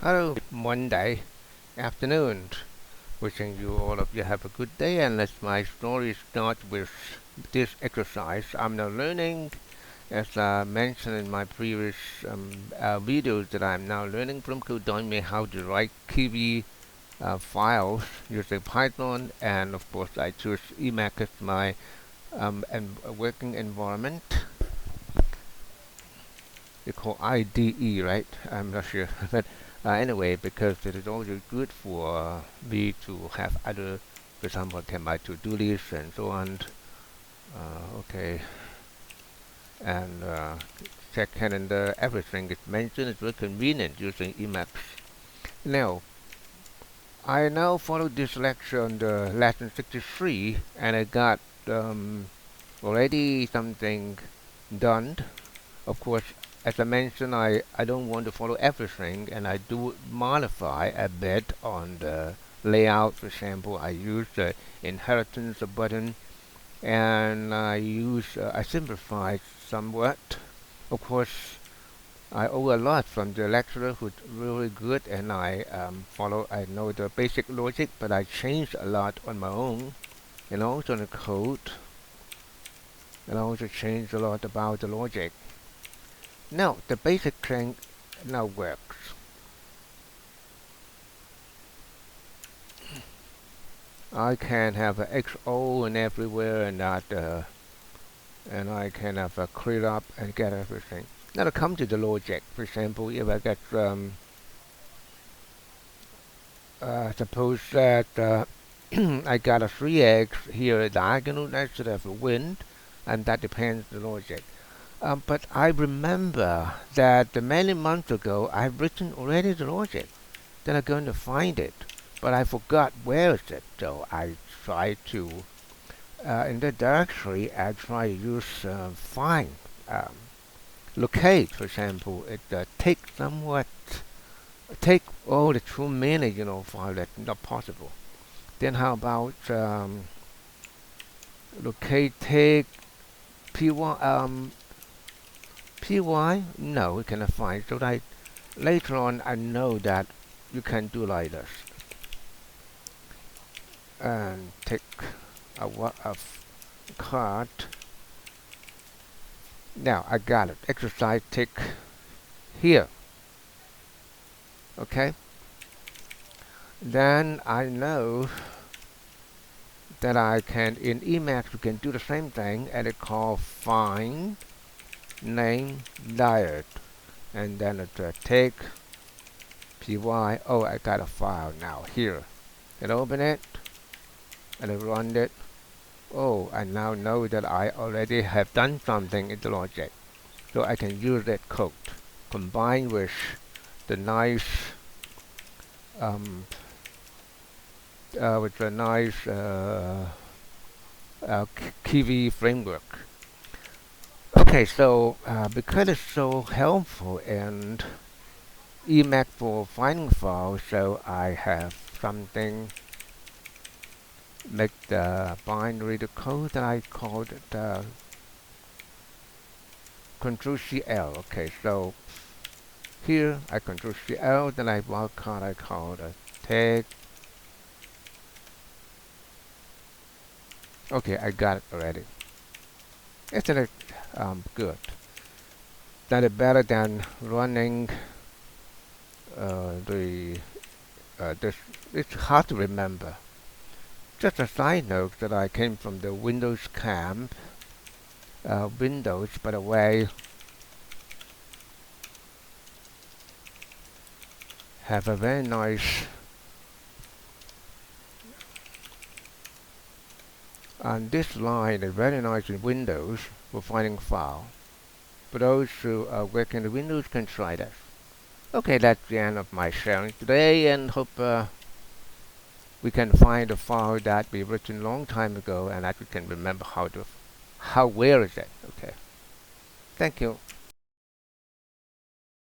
Hello, Monday afternoon. Wishing you all of you have a good day, and let my story start with this exercise. I'm now learning, as I mentioned in my previous videos, that I'm now learning from Codome how to write Kiwi files using Python, and of course I choose Emacs as my working environment. You call IDE, right? I'm not sure, but anyway, because it is always good for me to have other, for example, I can my to-do list and so on. Okay, and check calendar, everything is mentioned. It's very convenient using Emacs. Now, I now follow this lecture on the lesson 63, and I got already something done. Of course, as I mentioned, I don't want to follow everything, and I do modify a bit on the layout. For example, I use the inheritance button, and I simplify somewhat. Of course, I owe a lot from the lecturer who's really good, and I know the basic logic, but I changed a lot on my own, and also the code, and I also changed a lot about the logic. Now, the basic thing now works. I can have a XO and everywhere and that, and I can have a clear up and get everything. Now to come to the logic, for example, if I get, suppose that I got a 3x here diagonal, that should have a wind, and that depends on the logic. But I remember that many months ago I've written already the logic. Then I'm going to find it, but I forgot where is it. So I try to in the directory I try to use find, locate. For example, it take all the 2 minutes, file that's not possible. Then how about locate take py py? No, we cannot find. So I later on I know that you can do like this and take a card. Now I got it. Exercise tick here. Okay. Then I know that I can in Emacs we can do the same thing, and it called find name diet, and then it take py. Oh, I got a file now here. And open it and I run it. Oh, I now know that I already have done something in the logic, so I can use that code combined with the nice Kiwi framework. Okay, so because it's so helpful and Emacs for finding files, so I have something make the binary the code that I called it Control CL. Okay, so here I Control CL, then I wildcard I call the tag. Okay, I got it already. Isn't it good? That is better than running this. It's hard to remember. Just a side note that I came from the Windows camp. Windows, by the way, have a very nice and this line is very nice in Windows for finding file. For those who are working in Windows can try that. Okay, that's the end of my sharing today, and hope we can find a file that we written long time ago and that we can remember where is it. Okay. Thank you.